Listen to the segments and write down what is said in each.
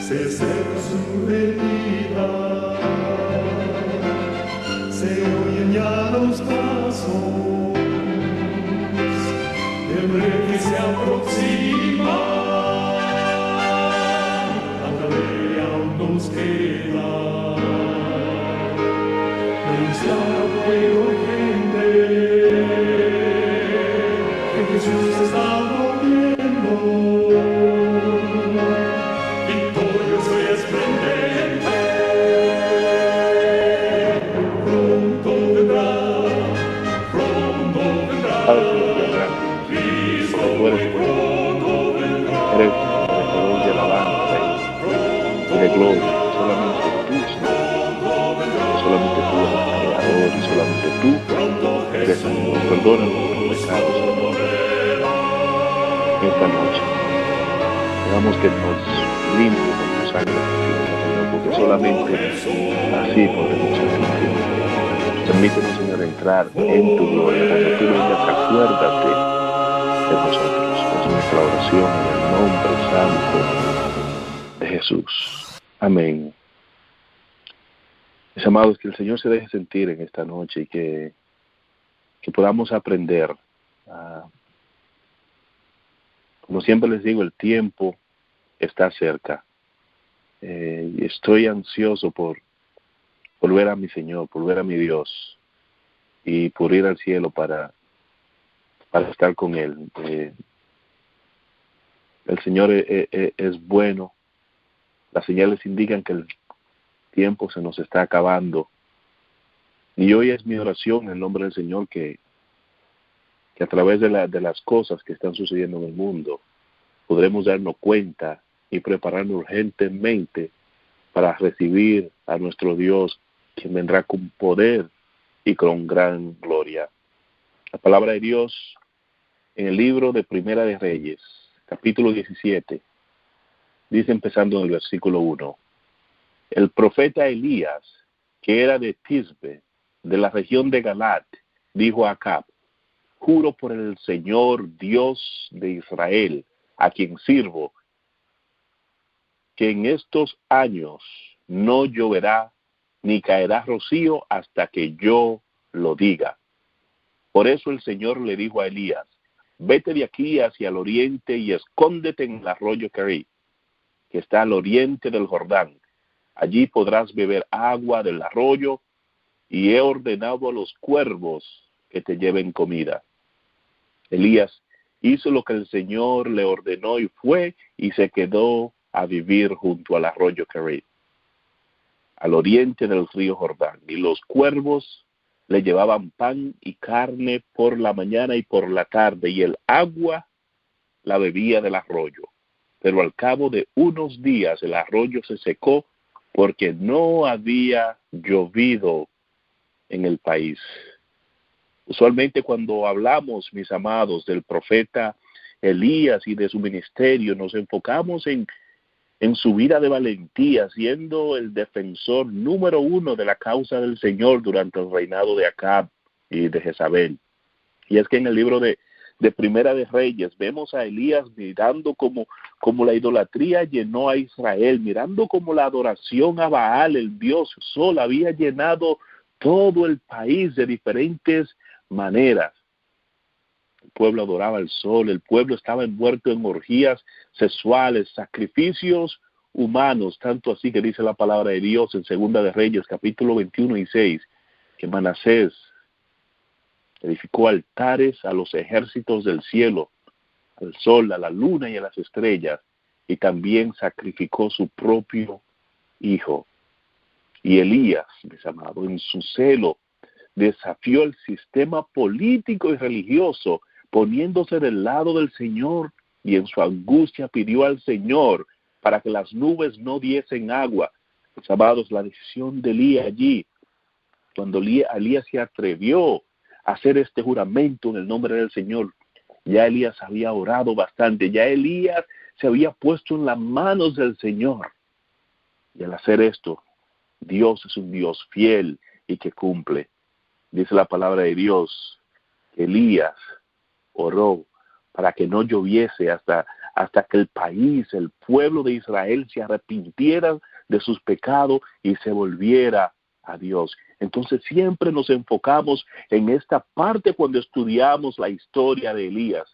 se seca su herida, se oyen ya los pasos del rey que se aproxima, hasta de aún nos queda denunciar pueblo y gente que Jesús está volviendo. Victorioso y esplendente, pronto vendrá, Cristo pronto vendrá, Eres merecedor de alabanza y de gloria. Solamente tú, Señor. Solamente tú eres el creador y solamente tú eres Señor. Perdona nuestros pecados, Señor. Esta noche, hagamos que nos limpie con tu sangre preciosa, Señor, porque solamente así podremos ser limpios. Permítenos, Señor, entrar en tu gloria. Cuando tú vengas, acuérdate de nosotros. Es nuestra oración en el nombre santo de Jesús. Amén. Mis amados, que el Señor se deje sentir en esta noche y que podamos aprender. Como siempre les digo, el tiempo está cerca. Y estoy ansioso por ver a mi Señor, por ver a mi Dios y por ir al cielo para estar con Él. El Señor es bueno. Las señales indican que el tiempo se nos está acabando. Y hoy es mi oración en el nombre del Señor que a través de las cosas que están sucediendo en el mundo, podremos darnos cuenta y prepararnos urgentemente para recibir a nuestro Dios, quien vendrá con poder y con gran gloria. La palabra de Dios en el libro de Primera de Reyes, capítulo 17, dice empezando en el versículo 1, el profeta Elías, que era de Tisbe, de la región de Galat, dijo a Acab, juro por el Señor Dios de Israel, a quien sirvo, que en estos años no lloverá ni caerá rocío hasta que yo lo diga. Por eso el Señor le dijo a Elías, vete de aquí hacia el oriente y escóndete en el arroyo Kerit, que está al oriente del Jordán. Allí podrás beber agua del arroyo, y he ordenado a los cuervos que te lleven comida. Elías hizo lo que el Señor le ordenó y fue y se quedó a vivir junto al arroyo Kerit, al oriente del río Jordán. Y los cuervos le llevaban pan y carne por la mañana y por la tarde, y el agua la bebía del arroyo. Pero al cabo de unos días el arroyo se secó porque no había llovido en el país. Usualmente cuando hablamos, mis amados, del profeta Elías y de su ministerio, nos enfocamos en su vida de valentía, siendo el defensor número uno de la causa del Señor durante el reinado de Acab y de Jezabel. Y es que en el libro de Primera de Reyes vemos a Elías mirando como la idolatría llenó a Israel, mirando como la adoración a Baal, el dios Sol, había llenado todo el país de diferentes maneras. El pueblo adoraba al sol, el pueblo estaba envuelto en orgías sexuales, sacrificios humanos, tanto así que dice la palabra de Dios en Segunda de Reyes, capítulo 21 y 6, que Manasés edificó altares a los ejércitos del cielo, al sol, a la luna y a las estrellas, y también sacrificó su propio hijo. Y Elías, mis amados, en su celo, desafió el sistema político y religioso, poniéndose del lado del Señor, y en su angustia pidió al Señor para que las nubes no diesen agua. Mis amados, la decisión de Elías allí, cuando Elías se atrevió a hacer este juramento en el nombre del Señor, ya Elías había orado bastante, ya Elías se había puesto en las manos del Señor. Y al hacer esto, Dios es un Dios fiel y que cumple. Dice la palabra de Dios, Elías oró para que no lloviese hasta hasta que el país, el pueblo de Israel se arrepintiera de sus pecados y se volviera a Dios. Entonces siempre nos enfocamos en esta parte cuando estudiamos la historia de Elías.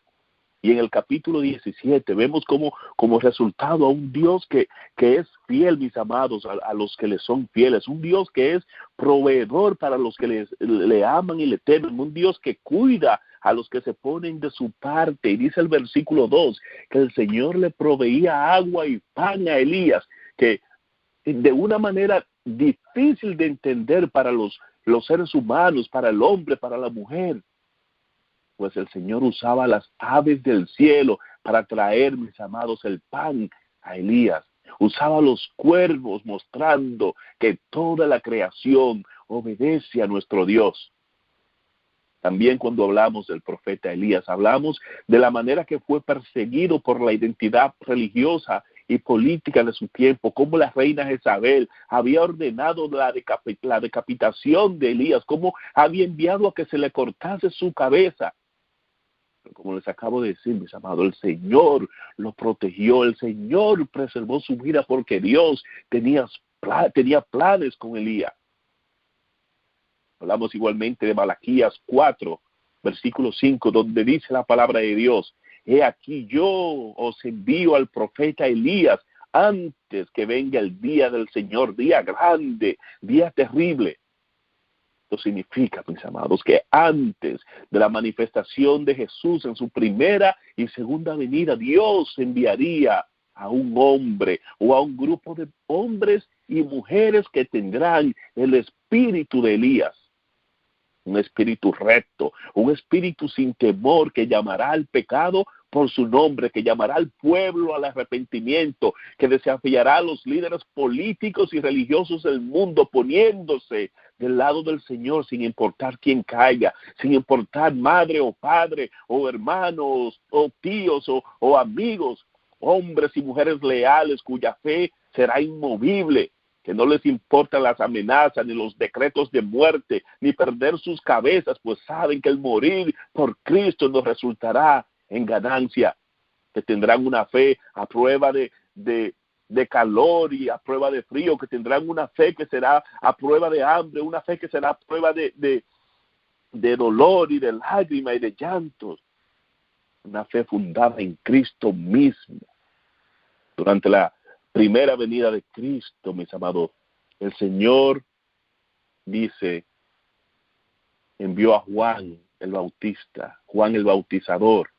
Y en el capítulo 17 vemos como resultado a un Dios que es fiel, mis amados, a los que le son fieles. Un Dios que es proveedor para los que le aman y le temen. Un Dios que cuida a los que se ponen de su parte. Y dice el versículo 2, que el Señor le proveía agua y pan a Elías, que de una manera difícil de entender para los seres humanos, para el hombre, para la mujer, pues el Señor usaba las aves del cielo para traer, mis amados, el pan a Elías. Usaba los cuervos mostrando que toda la creación obedece a nuestro Dios. También cuando hablamos del profeta Elías, hablamos de la manera que fue perseguido por la identidad religiosa y política de su tiempo, como la reina Jezabel había ordenado la decapitación de Elías, como había enviado a que se le cortase su cabeza. Pero como les acabo de decir, mis amados, el Señor lo protegió, el Señor preservó su vida porque Dios tenía planes con Elías. Hablamos igualmente de Malaquías 4, versículo 5, donde dice la palabra de Dios: he aquí yo os envío al profeta Elías antes que venga el día del Señor, día grande, día terrible. Esto significa, mis amados, que antes de la manifestación de Jesús en su primera y segunda venida, Dios enviaría a un hombre o a un grupo de hombres y mujeres que tendrán el espíritu de Elías. Un espíritu recto, un espíritu sin temor que llamará al pecado por su nombre, que llamará al pueblo al arrepentimiento, que desafiará a los líderes políticos y religiosos del mundo poniéndose del lado del Señor sin importar quién caiga, sin importar madre o padre o hermanos o tíos o amigos, hombres y mujeres leales cuya fe será inmovible, que no les importan las amenazas, ni los decretos de muerte, ni perder sus cabezas, pues saben que el morir por Cristo nos resultará en ganancia, que tendrán una fe a prueba de calor y a prueba de frío, que tendrán una fe que será a prueba de hambre, una fe que será a prueba de dolor y de lágrima y de llantos, una fe fundada en Cristo mismo. Durante la primera venida de Cristo, mis amados, el Señor dice, envió a Juan el Bautista, Juan el Bautizador,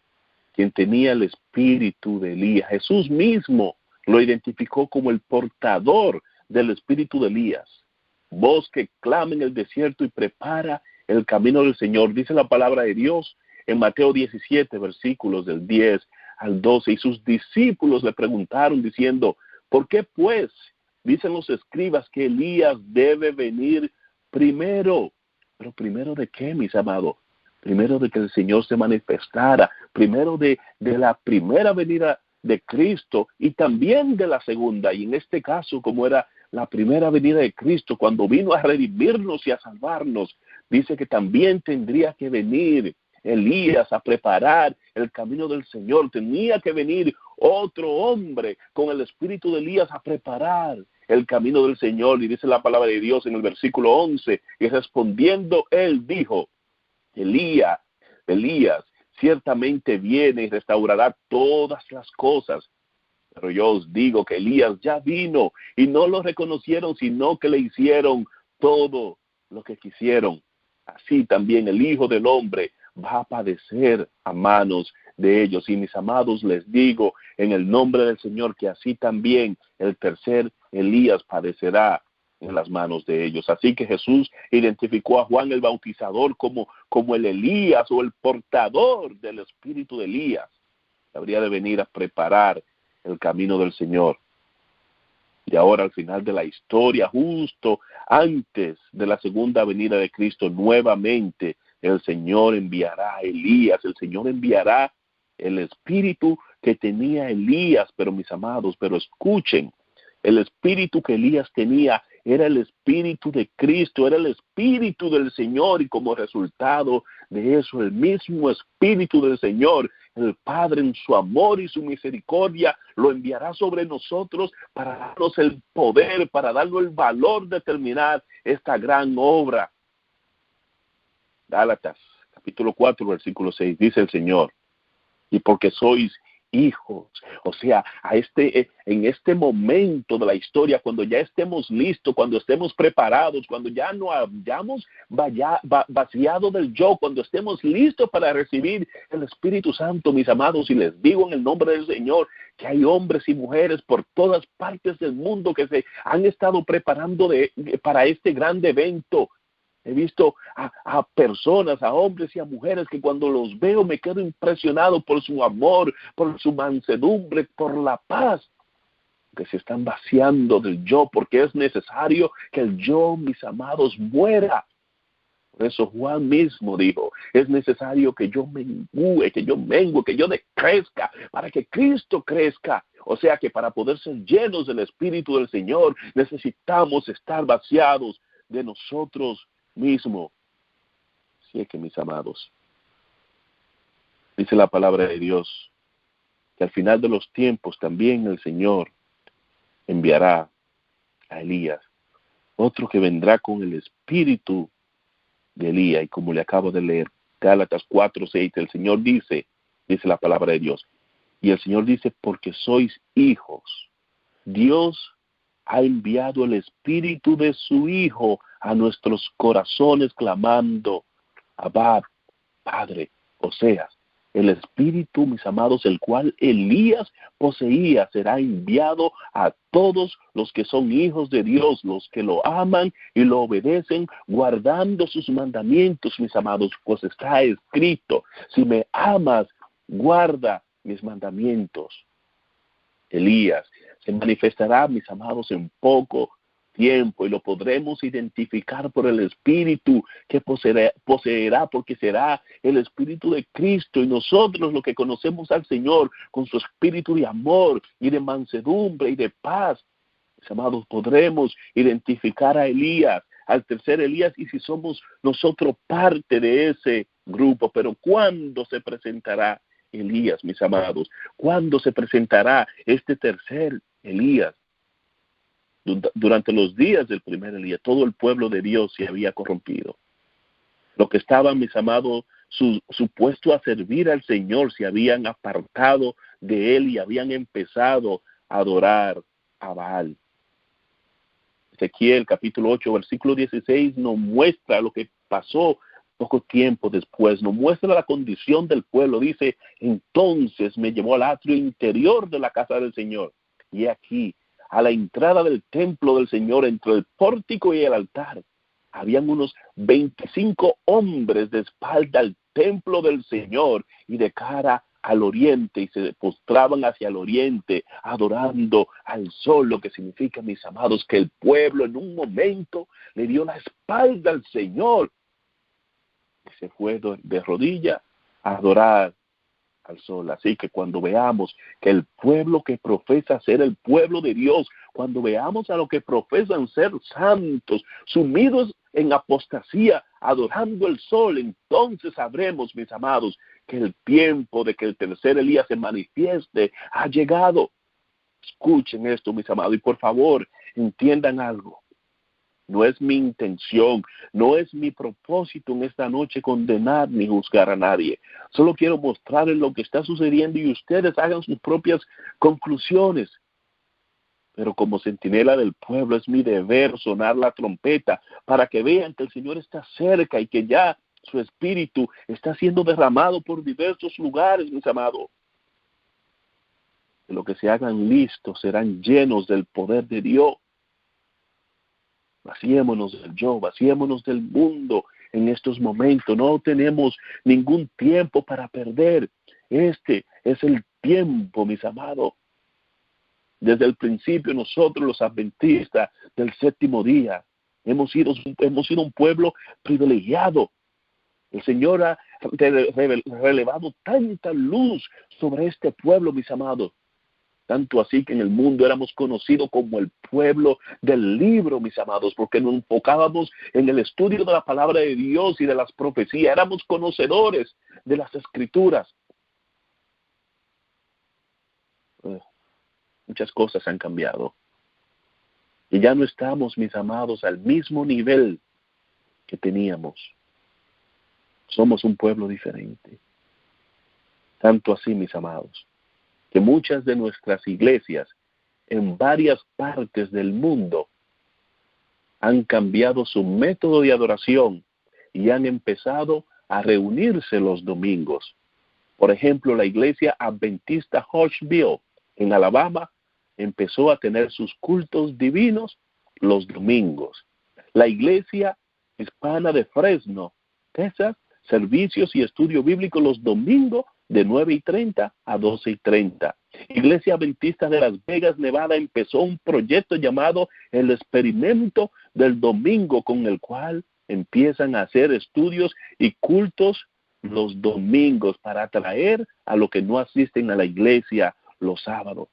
quien tenía el espíritu de Elías. Jesús mismo lo identificó como el portador del espíritu de Elías. Voz que clama en el desierto y prepara el camino del Señor. Dice la palabra de Dios en Mateo 17, versículos del 10 al 12. Y sus discípulos le preguntaron diciendo, ¿por qué pues dicen los escribas que Elías debe venir primero? ¿Pero primero de qué, mis amados? Primero de que el Señor se manifestara, primero de la primera venida de Cristo y también de la segunda. Y en este caso, como era la primera venida de Cristo, cuando vino a redimirnos y a salvarnos, dice que también tendría que venir Elías a preparar el camino del Señor. Tenía que venir otro hombre con el espíritu de Elías a preparar el camino del Señor. Y dice la palabra de Dios en el versículo 11, y respondiendo él dijo, Elías, ciertamente viene y restaurará todas las cosas. Pero yo os digo que Elías ya vino y no lo reconocieron, sino que le hicieron todo lo que quisieron. Así también el Hijo del Hombre va a padecer a manos de ellos. Y mis amados, les digo en el nombre del Señor que así también el tercer Elías padecerá en las manos de ellos. Así que Jesús identificó a Juan el Bautizador como el Elías o el portador del espíritu de Elías. Habría de venir a preparar el camino del Señor. Y ahora al final de la historia, justo antes de la segunda venida de Cristo, nuevamente el Señor enviará a Elías, el Señor enviará el espíritu que tenía Elías. Pero mis amados, pero escuchen, el espíritu que Elías tenía era el espíritu de Cristo, era el espíritu del Señor, y como resultado de eso, el mismo espíritu del Señor el Padre en su amor y su misericordia lo enviará sobre nosotros para darnos el poder, para darnos el valor de terminar esta gran obra. Gálatas, capítulo 4, versículo 6, dice el Señor, y porque sois hijos, o sea, en este momento de la historia, cuando ya estemos listos, cuando estemos preparados, cuando ya no hayamos vaciado del yo, cuando estemos listos para recibir el Espíritu Santo, mis amados, y les digo en el nombre del Señor que hay hombres y mujeres por todas partes del mundo que se han estado preparando para este grande evento. He visto a personas, a hombres y a mujeres que cuando los veo me quedo impresionado por su amor, por su mansedumbre, por la paz, que se están vaciando del yo, porque es necesario que el yo, mis amados, muera. Por eso Juan mismo dijo, es necesario que yo mengue, que yo decrezca, para que Cristo crezca. O sea que para poder ser llenos del Espíritu del Señor, necesitamos estar vaciados de nosotros mismo. Así es que, mis amados, dice la palabra de Dios que al final de los tiempos también el Señor enviará a Elías, otro que vendrá con el espíritu de Elías, y como le acabo de leer, Gálatas 4:6, el Señor dice la palabra de Dios, y el Señor dice, porque sois hijos, Dios ha enviado el espíritu de su Hijo a nuestros corazones clamando, Abba, Padre. O sea, el espíritu, mis amados, el cual Elías poseía, será enviado a todos los que son hijos de Dios, los que lo aman y lo obedecen, guardando sus mandamientos, mis amados, pues está escrito, si me amas, guarda mis mandamientos. Elías se manifestará, mis amados, en poco tiempo, y lo podremos identificar por el Espíritu que poseerá, porque será el Espíritu de Cristo, y nosotros, los que conocemos al Señor, con su Espíritu de amor y de mansedumbre y de paz, mis amados, podremos identificar a Elías, al tercer Elías, y si somos nosotros parte de ese grupo. Pero ¿cuándo se presentará Elías, mis amados? ¿Cuándo se presentará este tercer Elías? Durante los días del primer Elías, todo el pueblo de Dios se había corrompido. Los que estaban, mis amados, supuesto a servir al Señor, se habían apartado de Él y habían empezado a adorar a Baal. Ezequiel capítulo 8, versículo 16 nos muestra lo que pasó poco tiempo después, nos muestra la condición del pueblo. Dice, entonces me llevó al atrio interior de la casa del Señor, y aquí, a la entrada del templo del Señor, entre el pórtico y el altar, habían unos 25 hombres de espalda al templo del Señor y de cara al oriente, y se postraban hacia el oriente, adorando al sol, lo que significa, mis amados, que el pueblo en un momento le dio la espalda al Señor y se fue de rodillas a adorar al sol. Así que cuando veamos que el pueblo que profesa ser el pueblo de Dios, cuando veamos a los que profesan ser santos, sumidos en apostasía, adorando el sol, entonces sabremos, mis amados, que el tiempo de que el tercer Elías se manifieste ha llegado. Escuchen esto, mis amados, y por favor, entiendan algo. No es mi intención, no es mi propósito en esta noche condenar ni juzgar a nadie. Solo quiero mostrarles lo que está sucediendo y ustedes hagan sus propias conclusiones. Pero como centinela del pueblo es mi deber sonar la trompeta para que vean que el Señor está cerca y que ya su espíritu está siendo derramado por diversos lugares, mis amados. De lo que se hagan listos serán llenos del poder de Dios. Vaciémonos del yo, vaciémonos del mundo en estos momentos. No tenemos ningún tiempo para perder. Este es el tiempo, mis amados. Desde el principio nosotros, los adventistas del séptimo día, hemos sido un pueblo privilegiado. El Señor ha relevado tanta luz sobre este pueblo, mis amados. Tanto así que en el mundo éramos conocidos como el pueblo del libro, mis amados, porque nos enfocábamos en el estudio de la palabra de Dios y de las profecías. Éramos conocedores de las Escrituras. Muchas cosas han cambiado. Y ya no estamos, mis amados, al mismo nivel que teníamos. Somos un pueblo diferente. Tanto así, mis amados, que muchas de nuestras iglesias en varias partes del mundo han cambiado su método de adoración y han empezado a reunirse los domingos. Por ejemplo, la iglesia adventista Hodgeville en Alabama empezó a tener sus cultos divinos los domingos. La iglesia hispana de Fresno, Texas, servicios y estudio bíblico los domingos de 9:30 a 12:30. Iglesia Adventista de Las Vegas, Nevada, empezó un proyecto llamado el Experimento del Domingo, con el cual empiezan a hacer estudios y cultos los domingos para atraer a los que no asisten a la iglesia los sábados.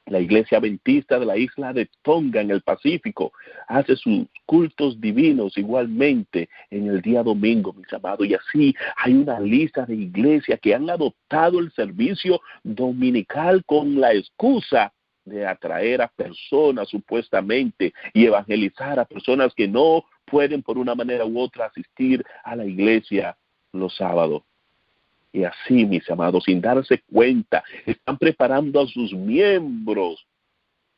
La iglesia adventista de la isla de Tonga en el Pacífico hace sus cultos divinos igualmente en el día domingo, mis amados. Y así hay una lista de iglesias que han adoptado el servicio dominical con la excusa de atraer a personas supuestamente y evangelizar a personas que no pueden por una manera u otra asistir a la iglesia los sábados. Y así, mis amados, sin darse cuenta, están preparando a sus miembros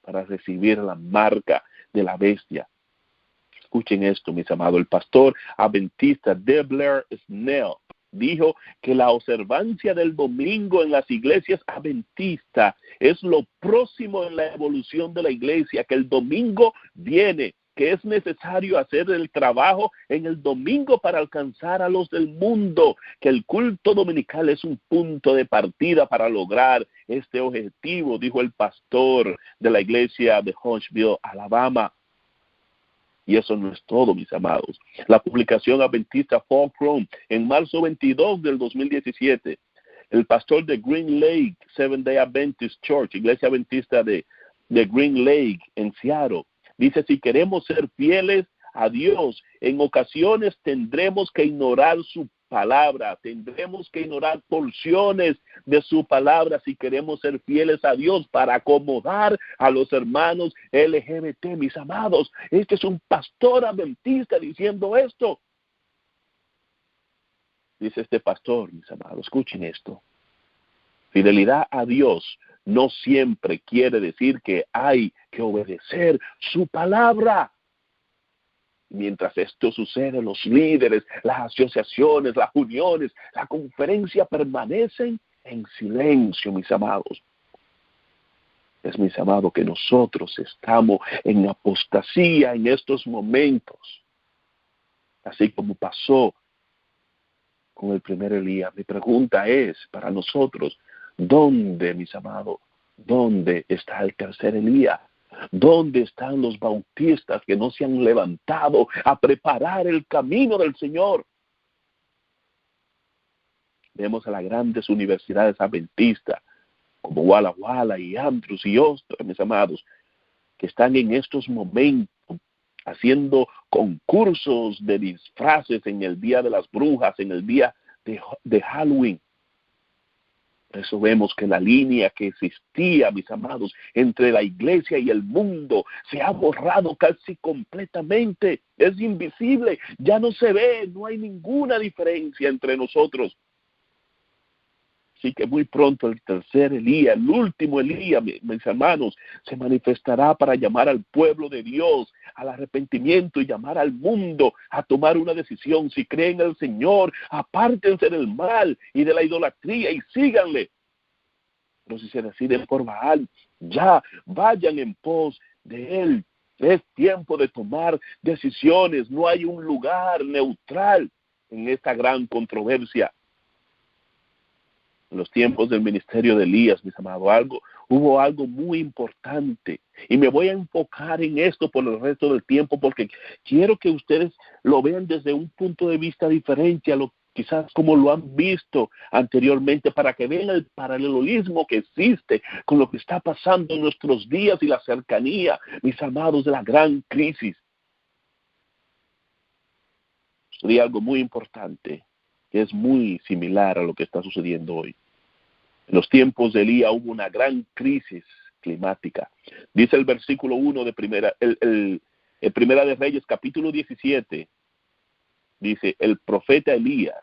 para recibir la marca de la bestia. Escuchen esto, mis amados. El pastor adventista Debler Snell dijo que la observancia del domingo en las iglesias adventistas es lo próximo en la evolución de la iglesia, que el domingo viene, que es necesario hacer el trabajo en el domingo para alcanzar a los del mundo, que el culto dominical es un punto de partida para lograr este objetivo, dijo el pastor de la iglesia de Hodgeville, Alabama. Y eso no es todo, mis amados. La publicación adventista Fulcrum en marzo 22 del 2017, el pastor de Green Lake Seventh Day Adventist Church, iglesia adventista de Green Lake en Seattle, dice: si queremos ser fieles a Dios, en ocasiones tendremos que ignorar su palabra, tendremos que ignorar porciones de su palabra si queremos ser fieles a Dios para acomodar a los hermanos LGBT, mis amados. Este es un pastor adventista diciendo esto. Dice este pastor, mis amados, escuchen esto. Fidelidad a Dios no siempre quiere decir que hay que obedecer su palabra. Mientras esto sucede, los líderes, las asociaciones, las uniones, la conferencia permanecen en silencio, mis amados. Es, mis amados, que nosotros estamos en apostasía en estos momentos. Así como pasó con el primer Elías. Mi pregunta es para nosotros: ¿dónde, mis amados? ¿Dónde está el tercer Elías? ¿Dónde están los bautistas que no se han levantado a preparar el camino del Señor? Vemos a las grandes universidades adventistas como Walla Walla y Andrews y otros, mis amados, que están en estos momentos haciendo concursos de disfraces en el Día de las Brujas, en el día de Halloween. Por eso vemos que la línea que existía, mis amados, entre la iglesia y el mundo se ha borrado casi completamente. Es invisible, ya no se ve, no hay ninguna diferencia entre nosotros. Así que muy pronto el tercer Elías, el último Elías, mis hermanos, se manifestará para llamar al pueblo de Dios al arrepentimiento y llamar al mundo a tomar una decisión. Si creen en el Señor, apártense del mal y de la idolatría y síganle. Pero si se deciden por Baal, ya vayan en pos de él. Es tiempo de tomar decisiones. No hay un lugar neutral en esta gran controversia. En los tiempos del ministerio de Elías, mis amados, hubo algo muy importante. Y me voy a enfocar en esto por el resto del tiempo, porque quiero que ustedes lo vean desde un punto de vista diferente a lo quizás como lo han visto anteriormente, para que vean el paralelismo que existe con lo que está pasando en nuestros días y la cercanía, mis amados, de la gran crisis. Sería algo muy importante, que es muy similar a lo que está sucediendo hoy. En los tiempos de Elías hubo una gran crisis climática. Dice el versículo 1 de Primera de Reyes, capítulo 17, dice, el profeta Elías,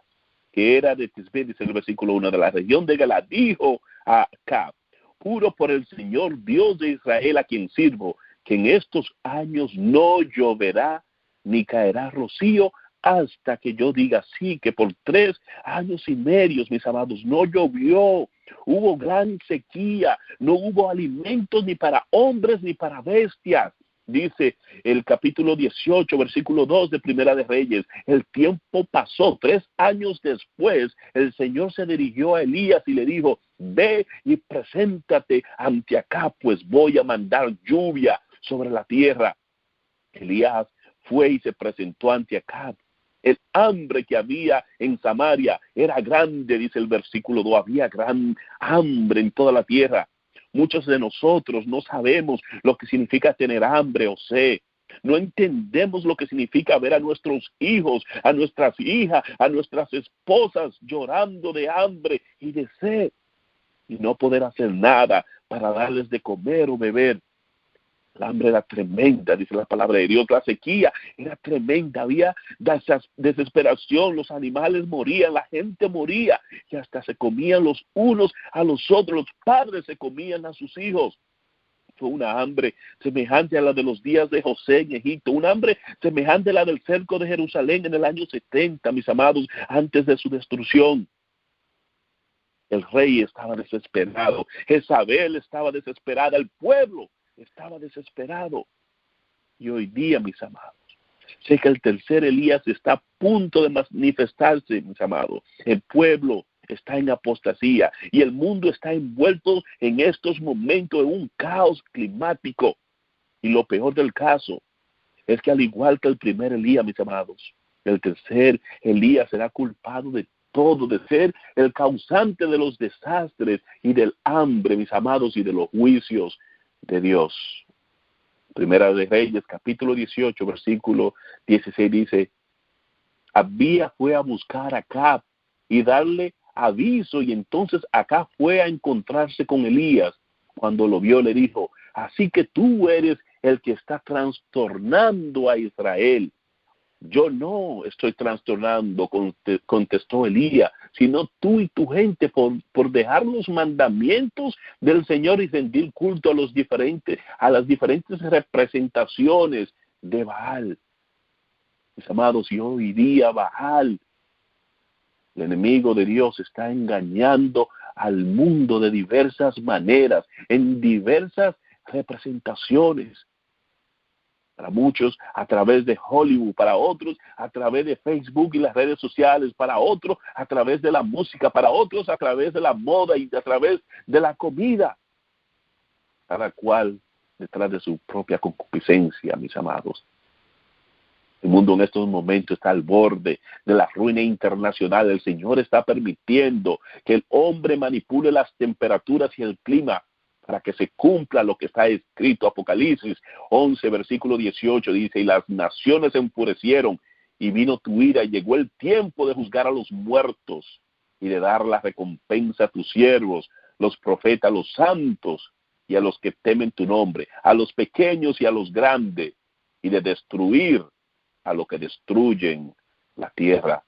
que era de Tisbé, dice el versículo 1, de la región de Galaad, dijo a Acab, juro por el Señor Dios de Israel a quien sirvo, que en estos años no lloverá ni caerá rocío hasta que yo diga sí, que por 3 años y medio, mis amados, no llovió, hubo gran sequía, no hubo alimentos ni para hombres ni para bestias. Dice el capítulo 18, versículo 2 de Primera de Reyes, el tiempo pasó, 3 años después, el Señor se dirigió a Elías y le dijo, ve y preséntate ante Acab, pues voy a mandar lluvia sobre la tierra. Elías fue y se presentó ante Acab. El hambre que había en Samaria era grande, dice el versículo 2, había gran hambre en toda la tierra. Muchos de nosotros no sabemos lo que significa tener hambre o sed. No entendemos lo que significa ver a nuestros hijos, a nuestras hijas, a nuestras esposas llorando de hambre y de sed y no poder hacer nada para darles de comer o beber. La hambre era tremenda, dice la palabra de Dios. La sequía era tremenda, había desesperación, los animales morían, la gente moría y hasta se comían los unos a los otros, los padres se comían a sus hijos. Fue una hambre semejante a la de los días de José en Egipto, una hambre semejante a la del cerco de Jerusalén en el año 70, mis amados, antes de su destrucción. El rey estaba desesperado, Jezabel estaba desesperada, el pueblo estaba desesperado. Y hoy día, mis amados, sé que el tercer Elías está a punto de manifestarse, mis amados. El pueblo está en apostasía y el mundo está envuelto en estos momentos en un caos climático. Y lo peor del caso es que al igual que el primer Elías, mis amados, el tercer Elías será culpado de todo, de ser el causante de los desastres y del hambre, mis amados, y de los juicios de Dios. Primera de Reyes, capítulo 18, versículo 16 dice, Abía fue a buscar a Acab y darle aviso, y entonces Acab fue a encontrarse con Elías. Cuando lo vio, le dijo, así que tú eres el que está trastornando a Israel. Yo no estoy trastornando, contestó Elías, sino tú y tu gente por dejar los mandamientos del Señor y rendir culto a las diferentes representaciones de Baal. Mis amados, y hoy día Baal, el enemigo de Dios, está engañando al mundo de diversas maneras, en diversas representaciones. Para muchos a través de Hollywood, para otros a través de Facebook y las redes sociales, para otros a través de la música, para otros a través de la moda y a través de la comida. Cada cual detrás de su propia concupiscencia, mis amados. El mundo en estos momentos está al borde de la ruina internacional. El Señor está permitiendo que el hombre manipule las temperaturas y el clima para que se cumpla lo que está escrito. Apocalipsis 11, versículo 18 dice, y las naciones se enfurecieron y vino tu ira y llegó el tiempo de juzgar a los muertos y de dar la recompensa a tus siervos, los profetas, los santos y a los que temen tu nombre, a los pequeños y a los grandes, y de destruir a los que destruyen la tierra.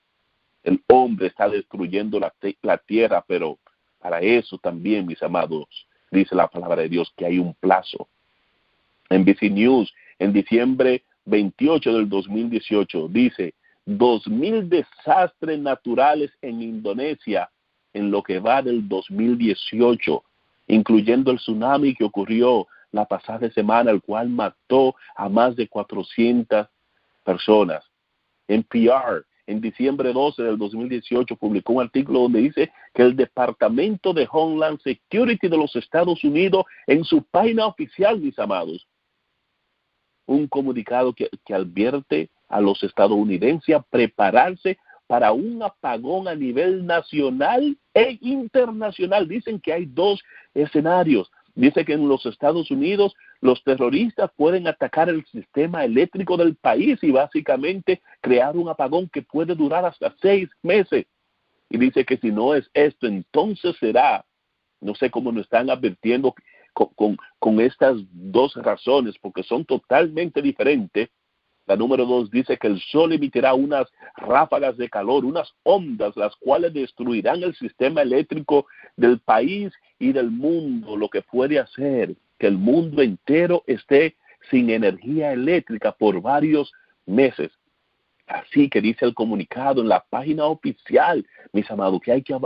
El hombre está destruyendo la tierra, pero para eso también, mis amados, dice la palabra de Dios que hay un plazo. En NBC News, en diciembre 28 del 2018, dice, 2,000 desastres naturales en Indonesia en lo que va del 2018, incluyendo el tsunami que ocurrió la pasada semana, el cual mató a más de 400 personas. NPR, en diciembre 12 del 2018, publicó un artículo donde dice que el Departamento de Homeland Security de los Estados Unidos, en su página oficial, mis amados, un comunicado que advierte a los estadounidenses a prepararse para un apagón a nivel nacional e internacional. Dicen que hay 2 escenarios. Dice que en los Estados Unidos los terroristas pueden atacar el sistema eléctrico del país y básicamente crear un apagón que puede durar hasta 6 meses. Y dice que si no es esto, entonces será, no sé cómo nos están advirtiendo, con estas dos razones, porque son totalmente diferentes. La número 2 dice que el sol emitirá unas ráfagas de calor, unas ondas, las cuales destruirán el sistema eléctrico del país y del mundo, lo que puede hacer que el mundo entero esté sin energía eléctrica por varios meses. Así que dice el comunicado en la página oficial, mis amados, que hay que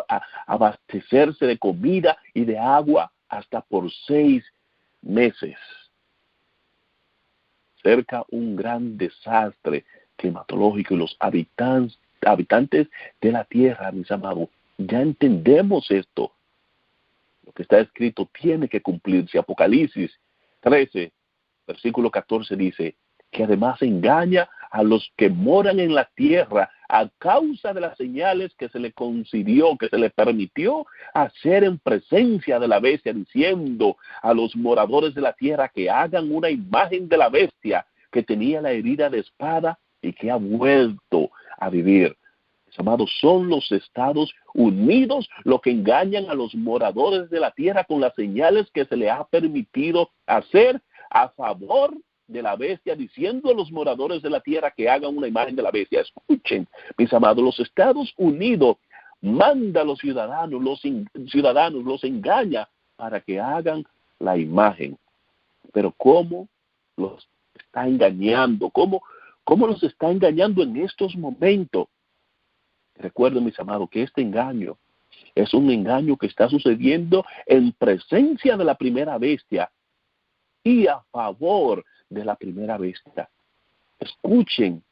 abastecerse de comida y de agua hasta por 6 meses. Cerca un gran desastre climatológico y los habitantes de la tierra, mis amados, ya entendemos esto. Lo que está escrito tiene que cumplirse. Apocalipsis 13, versículo 14 dice que además engaña a los que moran en la tierra a causa de las señales que se le concedió, que se le permitió hacer en presencia de la bestia, diciendo a los moradores de la tierra que hagan una imagen de la bestia que tenía la herida de espada y que ha vuelto a vivir. Mis amados, son los Estados Unidos los que engañan a los moradores de la tierra con las señales que se le ha permitido hacer a favor de la bestia, diciendo a los moradores de la tierra que hagan una imagen de la bestia. Escuchen, mis amados, los Estados Unidos manda a los ciudadanos, los engaña para que hagan la imagen. Pero ¿cómo los está engañando? ¿Cómo los está engañando en estos momentos? Recuerden, mis amados, que este engaño es un engaño que está sucediendo en presencia de la primera bestia y a favor de la primera bestia. Escuchen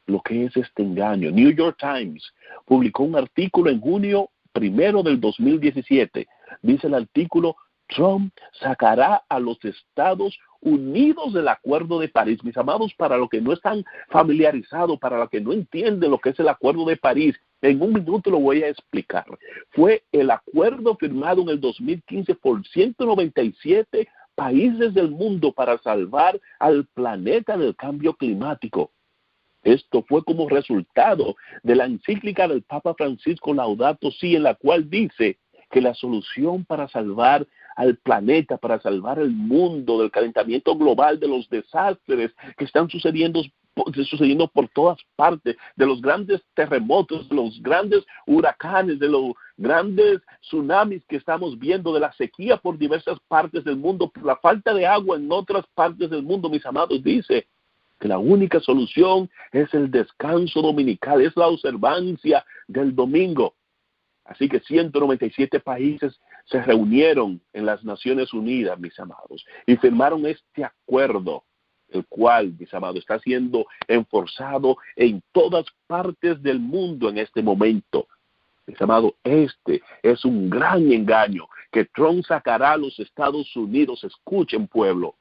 lo que es este engaño. New York Times publicó un artículo en junio 1 del 2017. Dice el artículo: Trump sacará a los Estados Unidos del Acuerdo de París. Mis amados, para los que no están familiarizados, para los que no entienden lo que es el Acuerdo de París, en un minuto lo voy a explicar. Fue el acuerdo firmado en el 2015 por 197 países del mundo para salvar al planeta del cambio climático. Esto fue como resultado de la encíclica del Papa Francisco Laudato Si, en la cual dice que la solución para salvar al planeta, para salvar el mundo del calentamiento global, de los desastres que están sucediendo por todas partes, de los grandes terremotos, de los grandes huracanes, de los grandes tsunamis que estamos viendo, de la sequía por diversas partes del mundo, por la falta de agua en otras partes del mundo, mis amados, dice que la única solución es el descanso dominical, es la observancia del domingo. Así que 197 países se reunieron en las Naciones Unidas, mis amados, y firmaron este acuerdo, el cual, mis amados, está siendo enforzado en todas partes del mundo en este momento. Mis amados, este es un gran engaño que Trump sacará a los Estados Unidos. Escuchen, pueblo,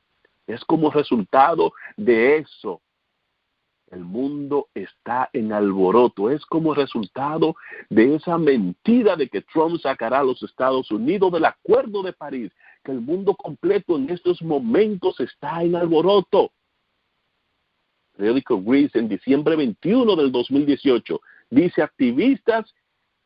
es como resultado de eso. El mundo está en alboroto. Es como resultado de esa mentira de que Trump sacará a los Estados Unidos del Acuerdo de París, que el mundo completo en estos momentos está en alboroto. El periódico Greece, en diciembre 21 del 2018, dice: activistas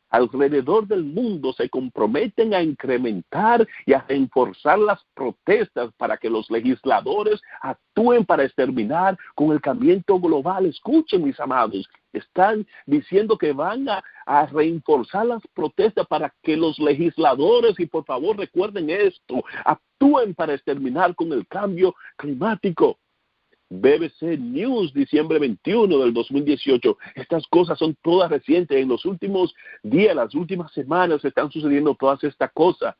alrededor del mundo se comprometen a incrementar y a enforzar las protestas para que los legisladores actúen para exterminar con el calentamiento global. Escuchen, mis amados, están diciendo que van a reenforzar las protestas para que los legisladores, y por favor recuerden esto, actúen para exterminar con el cambio climático. BBC News, diciembre 21 del 2018. Estas cosas son todas recientes. En los últimos días, las últimas semanas, están sucediendo todas estas cosas.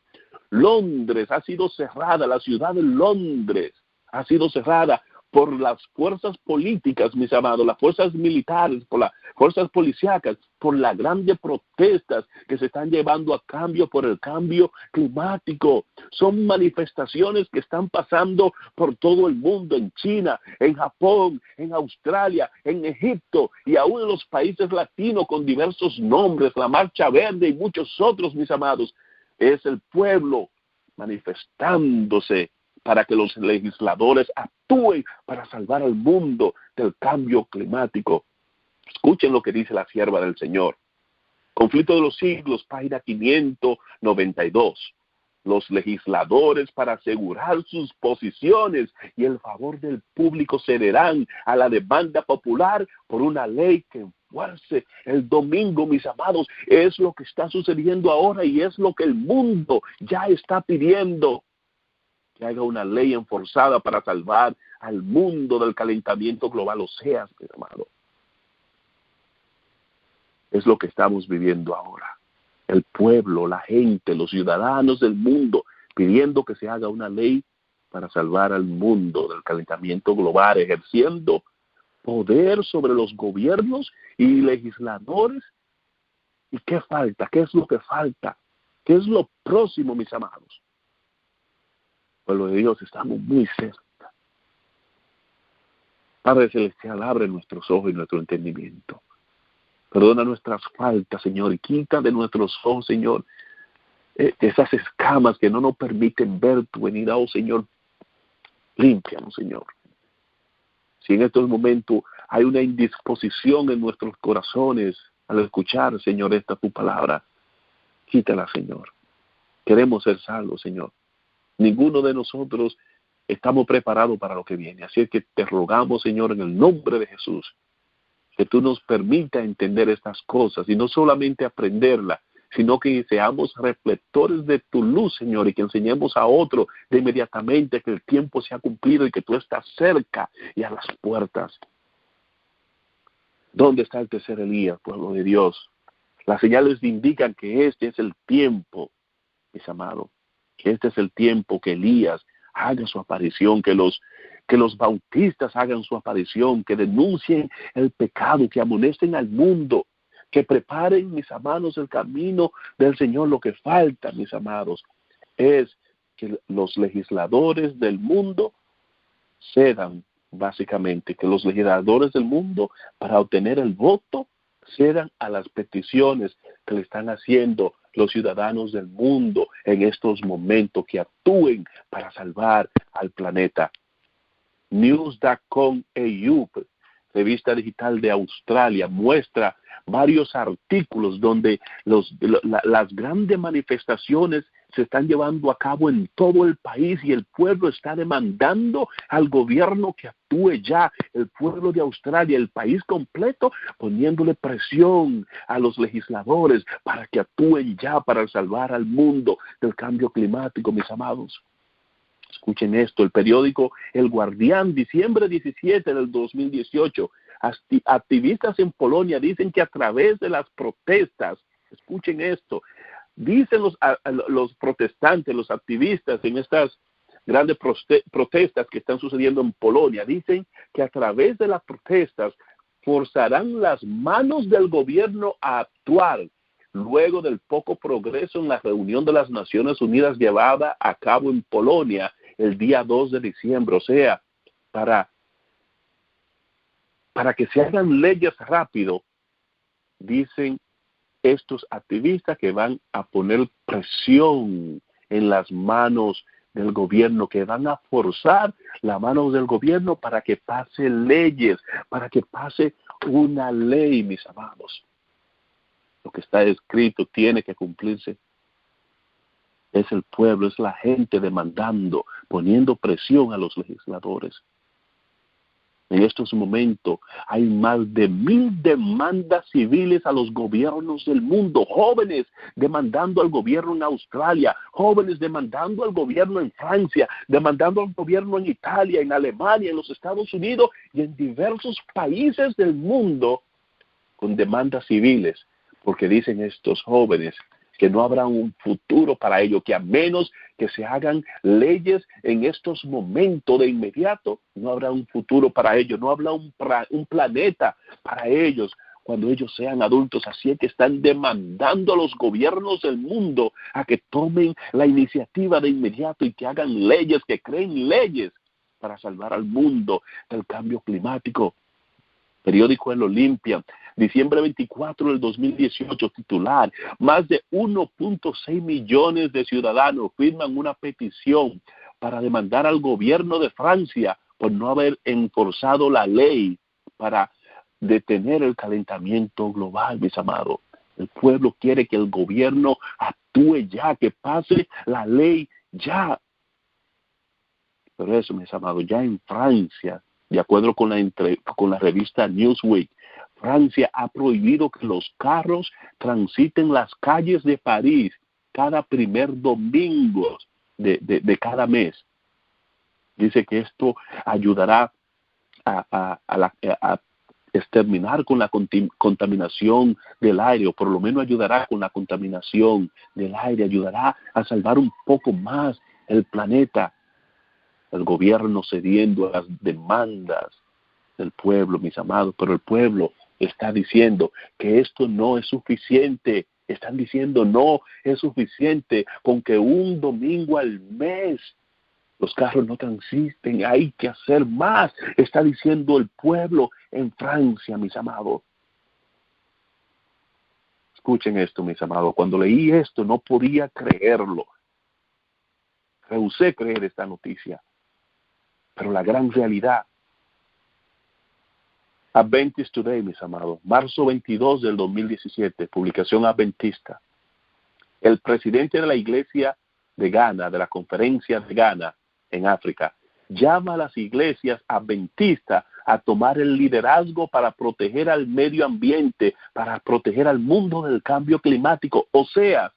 Londres ha sido cerrada, la ciudad de Londres ha sido cerrada por las fuerzas políticas, mis amados, las fuerzas militares, por las fuerzas policíacas, por las grandes protestas que se están llevando a cabo por el cambio climático. Son manifestaciones que están pasando por todo el mundo, en China, en Japón, en Australia, en Egipto y aún en los países latinos con diversos nombres, la Marcha Verde y muchos otros, mis amados. Es el pueblo manifestándose para que los legisladores actúen para salvar al mundo del cambio climático. Escuchen lo que dice la sierva del Señor. Conflicto de los siglos, página 592. los legisladores para asegurar sus posiciones y el favor del público cederán a la demanda popular por una ley que enfuerce el domingo, mis amados. Es lo que está sucediendo ahora y es lo que el mundo ya está pidiendo. Que haga una ley enforzada para salvar al mundo del calentamiento global. O sea, mi amado, es lo que estamos viviendo ahora. El pueblo, la gente, los ciudadanos del mundo pidiendo que se haga una ley para salvar al mundo del calentamiento global, ejerciendo poder sobre los gobiernos y legisladores. ¿Y qué falta? ¿Qué es lo que falta? ¿Qué es lo próximo, mis amados? Pueblo de Dios, estamos muy cerca. Padre Celestial, abre nuestros ojos y nuestro entendimiento. Perdona nuestras faltas, Señor, y quita de nuestros ojos, Señor, esas escamas que no nos permiten ver tu venida, oh Señor. Límpianos, Señor. Si en estos momentos hay una indisposición en nuestros corazones al escuchar, Señor, esta tu palabra, quítala, Señor. Queremos ser salvos, Señor. Ninguno de nosotros estamos preparados para lo que viene. Así es que te rogamos, Señor, en el nombre de Jesús, que tú nos permitas entender estas cosas y no solamente aprenderlas, sino que seamos reflectores de tu luz, Señor, y que enseñemos a otro de inmediatamente que el tiempo se ha cumplido y que tú estás cerca y a las puertas. ¿Dónde está el tercer Elías, pueblo de Dios? Las señales indican que este es el tiempo, mis amados, que este es el tiempo que Elías haga su aparición, que los bautistas hagan su aparición, que denuncien el pecado, que amonesten al mundo, que preparen, mis amados, el camino del Señor. Lo que falta, mis amados, es que los legisladores del mundo cedan, básicamente, que los legisladores del mundo, para obtener el voto, cedan a las peticiones que le están haciendo los ciudadanos del mundo en estos momentos, que actúen para salvar al planeta. News.com.au, revista digital de Australia, muestra varios artículos donde las grandes manifestaciones se están llevando a cabo en todo el país y el pueblo está demandando al gobierno que actúe ya. El pueblo de Australia, el país completo, poniéndole presión a los legisladores para que actúen ya para salvar al mundo del cambio climático, mis amados. Escuchen esto, el periódico El Guardián, diciembre 17 del 2018, activistas en Polonia dicen que a través de las protestas, escuchen esto, dicen los protestantes, los activistas en estas grandes protestas que están sucediendo en Polonia, dicen que a través de las protestas forzarán las manos del gobierno a actuar luego del poco progreso en la reunión de las Naciones Unidas llevada a cabo en Polonia el día 2 de diciembre, o sea, para que se hagan leyes rápido, dicen estos activistas que van a poner presión en las manos del gobierno, que van a forzar las manos del gobierno para que pase leyes, para que pase una ley, mis amados. Lo que está escrito tiene que cumplirse. Es el pueblo, es la gente demandando, poniendo presión a los legisladores. En estos momentos hay más de 1,000 demandas civiles a los gobiernos del mundo. Jóvenes demandando al gobierno en Australia, jóvenes demandando al gobierno en Francia, demandando al gobierno en Italia, en Alemania, en los Estados Unidos y en diversos países del mundo con demandas civiles. Porque dicen estos jóvenes que no habrá un futuro para ellos, que a menos que se hagan leyes en estos momentos de inmediato, no habrá un futuro para ellos, no habrá un planeta para ellos cuando ellos sean adultos. Así es que están demandando a los gobiernos del mundo a que tomen la iniciativa de inmediato y que hagan leyes, que creen leyes para salvar al mundo del cambio climático. Periódico El Olimpia, diciembre 24 del 2018, titular: más de 1.6 millones de ciudadanos firman una petición para demandar al gobierno de Francia por no haber enforzado la ley para detener el calentamiento global, mis amados. El pueblo quiere que el gobierno actúe ya, que pase la ley ya. Pero eso, mis amados, ya en Francia, de acuerdo con la revista Newsweek, Francia ha prohibido que los carros transiten las calles de París cada primer domingo de cada mes. Dice que esto ayudará a exterminar con la contaminación del aire, o por lo menos ayudará con la contaminación del aire, ayudará a salvar un poco más el planeta. El gobierno cediendo a las demandas del pueblo, mis amados, pero el pueblo está diciendo que esto no es suficiente. Están diciendo no es suficiente con que un domingo al mes los carros no transiten, hay que hacer más, está diciendo el pueblo en Francia, mis amados. Escuchen esto, mis amados, cuando leí esto no podía creerlo. Rehusé creer esta noticia, pero la gran realidad. Adventist Today, mis amados, marzo 22 del 2017, publicación adventista. El presidente de la iglesia de Ghana, de la conferencia de Ghana, en África, llama a las iglesias adventistas a tomar el liderazgo para proteger al medio ambiente, para proteger al mundo del cambio climático. O sea,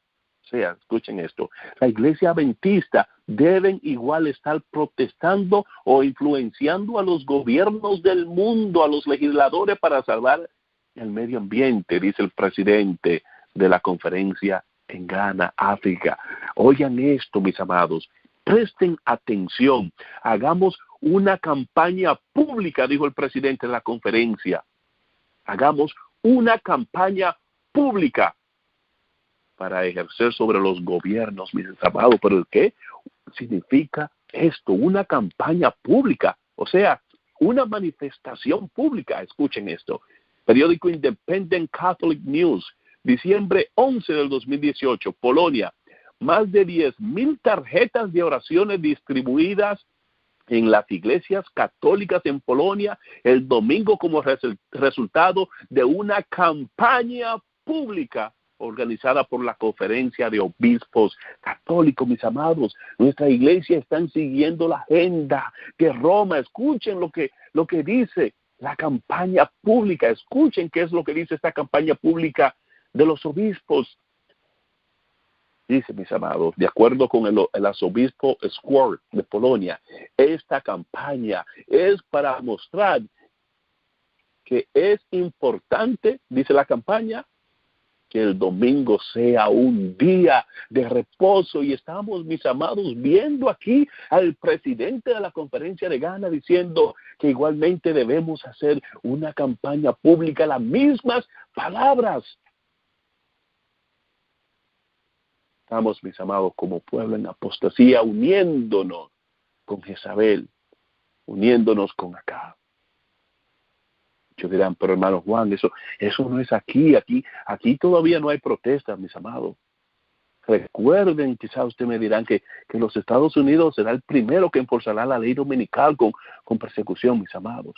escuchen esto, la iglesia adventista deben igual estar protestando o influenciando a los gobiernos del mundo, a los legisladores para salvar el medio ambiente, dice el presidente de la conferencia en Ghana, África. Oigan esto, mis amados. Presten atención, hagamos una campaña pública, dijo el presidente de la conferencia. Hagamos una campaña pública para ejercer sobre los gobiernos, mis amados. ¿Pero qué significa esto? Una campaña pública, o sea, una manifestación pública. Escuchen esto. Periódico Independent Catholic News, diciembre 11 del 2018, Polonia. Más de 10,000 tarjetas de oraciones distribuidas en las iglesias católicas en Polonia el domingo como resultado de una campaña pública organizada por la Conferencia de Obispos Católicos, mis amados. Nuestra iglesia están siguiendo la agenda de Roma. Escuchen lo que dice la campaña pública. Escuchen qué es lo que dice esta campaña pública de los obispos. Dice, mis amados, de acuerdo con el arzobispo Squor de Polonia, esta campaña es para mostrar que es importante, dice la campaña, que el domingo sea un día de reposo. Y estamos, mis amados, viendo aquí al presidente de la conferencia de Ghana diciendo que igualmente debemos hacer una campaña pública, las mismas palabras. Estamos, mis amados, como pueblo en apostasía, uniéndonos con Jezabel, uniéndonos con Acab. Muchos dirán, pero hermano Juan, eso no es aquí todavía no hay protestas, mis amados. Recuerden, quizás usted me dirán que los Estados Unidos será el primero que enforzará la ley dominical con persecución, mis amados.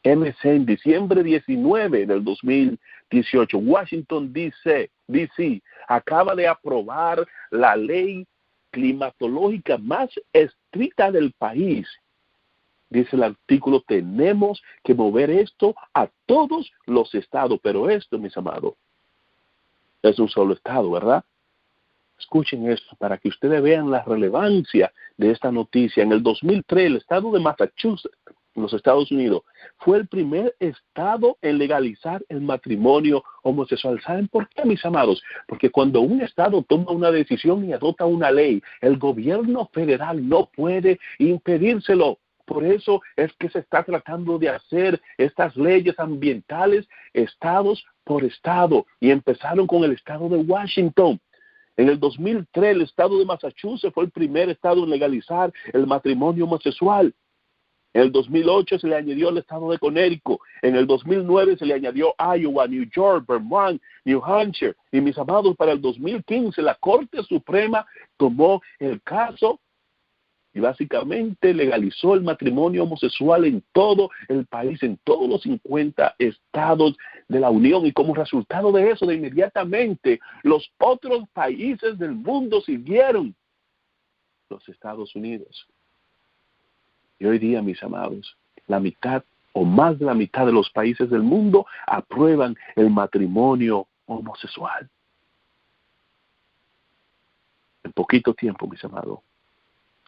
MC en diciembre 19 del 2018, Washington DC acaba de aprobar la ley climatológica más estricta del país. Dice el artículo, tenemos que mover esto a todos los estados, pero esto, mis amados, es un solo estado, ¿verdad? Escuchen esto para que ustedes vean la relevancia de esta noticia. En el 2003, el estado de Massachusetts, en los Estados Unidos, fue el primer estado en legalizar el matrimonio homosexual. ¿Saben por qué, mis amados? Porque cuando un estado toma una decisión y adopta una ley, el gobierno federal no puede impedírselo. Por eso es que se está tratando de hacer estas leyes ambientales estados por estado. Y empezaron con el estado de Washington. En el 2003, el estado de Massachusetts fue el primer estado en legalizar el matrimonio homosexual. En el 2008 se le añadió el estado de Connecticut. En el 2009 se le añadió Iowa, New York, Vermont, New Hampshire. Y mis amados, para el 2015 la Corte Suprema tomó el caso y básicamente legalizó el matrimonio homosexual en todo el país, en todos los 50 estados de la Unión. Y como resultado de eso, de inmediatamente, los otros países del mundo siguieron los Estados Unidos. Y hoy día, mis amados, la mitad o más de la mitad de los países del mundo aprueban el matrimonio homosexual. En poquito tiempo, mis amados,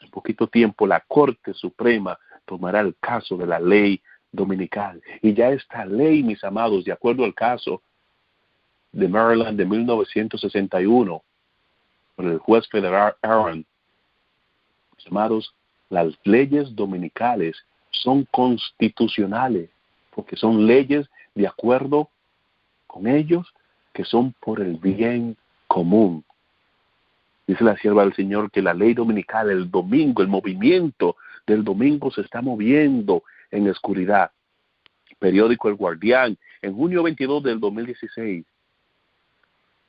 en poquito tiempo la Corte Suprema tomará el caso de la ley dominical. Y ya esta ley, mis amados, de acuerdo al caso de Maryland de 1961, por el juez federal Aaron, mis amados, las leyes dominicales son constitucionales, porque son leyes de acuerdo con ellos que son por el bien común. Dice la sierva del Señor que la ley dominical, el domingo, el movimiento del domingo se está moviendo en oscuridad. Periódico El Guardián, en junio 22 del 2016,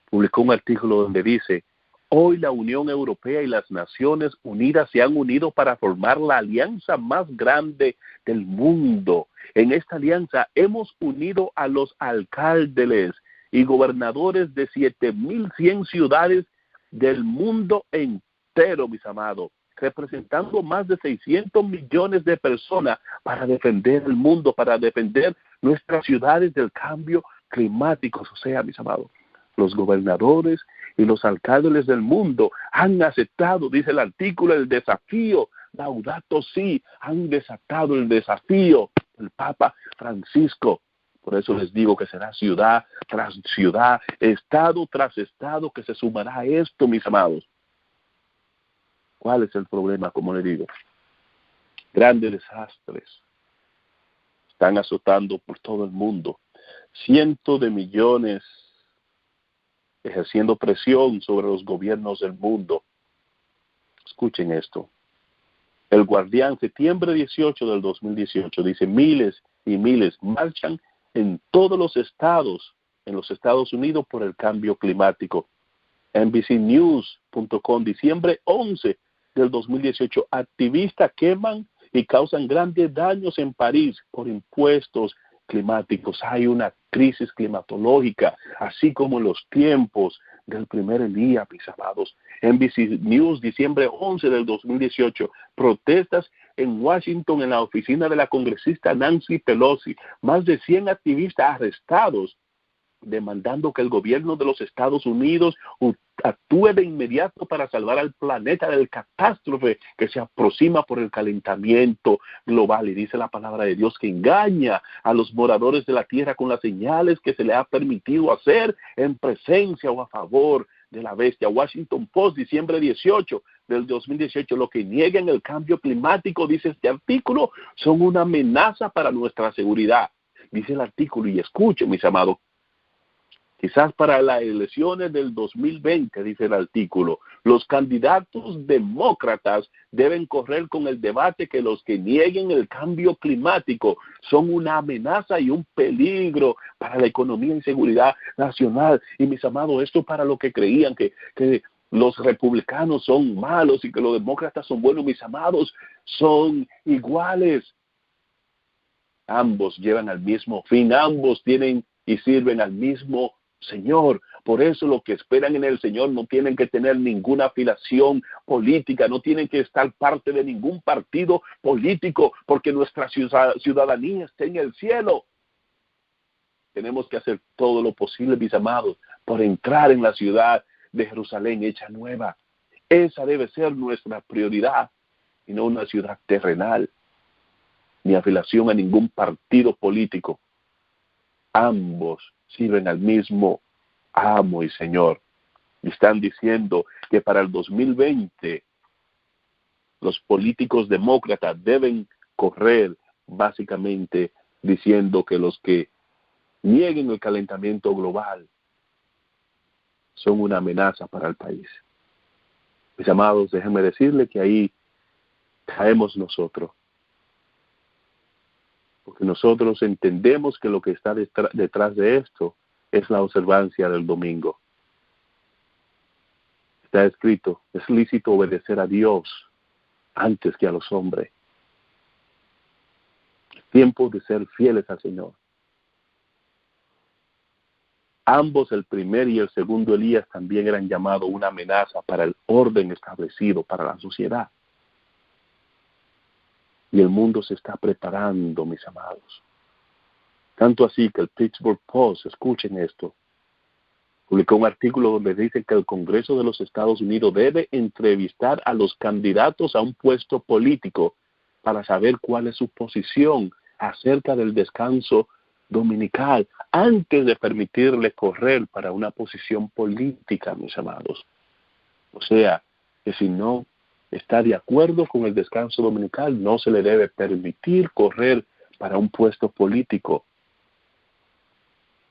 publicó un artículo donde dice: hoy la Unión Europea y las Naciones Unidas se han unido para formar la alianza más grande del mundo. En esta alianza hemos unido a los alcaldes y gobernadores de 7,100 ciudades del mundo entero, mis amados, representando más de 600 millones de personas para defender el mundo, para defender nuestras ciudades del cambio climático. O sea, mis amados, los gobernadores y los alcaldes del mundo han aceptado, dice el artículo, el desafío. Laudato si, han desatado el desafío del Papa Francisco. Por eso les digo que será ciudad tras ciudad, estado tras estado, que se sumará a esto, mis amados. ¿Cuál es el problema? Como le digo, grandes desastres están azotando por todo el mundo. Cientos de millones ejerciendo presión sobre los gobiernos del mundo. Escuchen esto. El Guardián, septiembre 18 del 2018, dice: miles y miles marchan en todos los estados, en los Estados Unidos, por el cambio climático. NBCnews.com, diciembre 11 del 2018, activistas queman y causan grandes daños en París por impuestos climáticos. Hay una crisis climatológica, así como en los tiempos del primer día, mis amados. NBC News, diciembre 11 del 2018, protestas en Washington en la oficina de la congresista Nancy Pelosi. Más de 100 activistas arrestados, demandando que el gobierno de los Estados Unidos actúe de inmediato para salvar al planeta del catástrofe que se aproxima por el calentamiento global. Y dice la palabra de Dios que engaña a los moradores de la tierra con las señales que se le ha permitido hacer en presencia o a favor de la bestia. Washington Post, diciembre 18 del 2018, lo que niegan el cambio climático, dice este artículo, son una amenaza para nuestra seguridad. Dice el artículo, y escuchen, mis amados, quizás para las elecciones del 2020, dice el artículo, los candidatos demócratas deben correr con el debate que los que nieguen el cambio climático son una amenaza y un peligro para la economía y seguridad nacional. Y mis amados, esto para los que creían que los republicanos son malos y que los demócratas son buenos, mis amados, son iguales. Ambos llevan al mismo fin, ambos tienen y sirven al mismo Señor. Por eso los que esperan en el Señor no tienen que tener ninguna afiliación política, no tienen que estar parte de ningún partido político, porque nuestra ciudadanía está en el cielo. Tenemos que hacer todo lo posible, mis amados, por entrar en la ciudad de Jerusalén hecha nueva. Esa debe ser nuestra prioridad, y no una ciudad terrenal, ni afiliación a ningún partido político. Ambos sirven al mismo amo y Señor. Y están diciendo que para el 2020 los políticos demócratas deben correr básicamente diciendo que los que nieguen el calentamiento global son una amenaza para el país. Mis amados, déjenme decirles que ahí caemos nosotros. Porque nosotros entendemos que lo que está detrás de esto es la observancia del domingo. Está escrito, es lícito obedecer a Dios antes que a los hombres. Es tiempo de ser fieles al Señor. Ambos, el primer y el segundo Elías, también eran llamados una amenaza para el orden establecido, para la sociedad. Y el mundo se está preparando, mis amados. Tanto así que el Pittsburgh Post, escuchen esto, publicó un artículo donde dice que el Congreso de los Estados Unidos debe entrevistar a los candidatos a un puesto político para saber cuál es su posición acerca del descanso dominical antes de permitirle correr para una posición política, mis amados. O sea, que si no está de acuerdo con el descanso dominical, no se le debe permitir correr para un puesto político.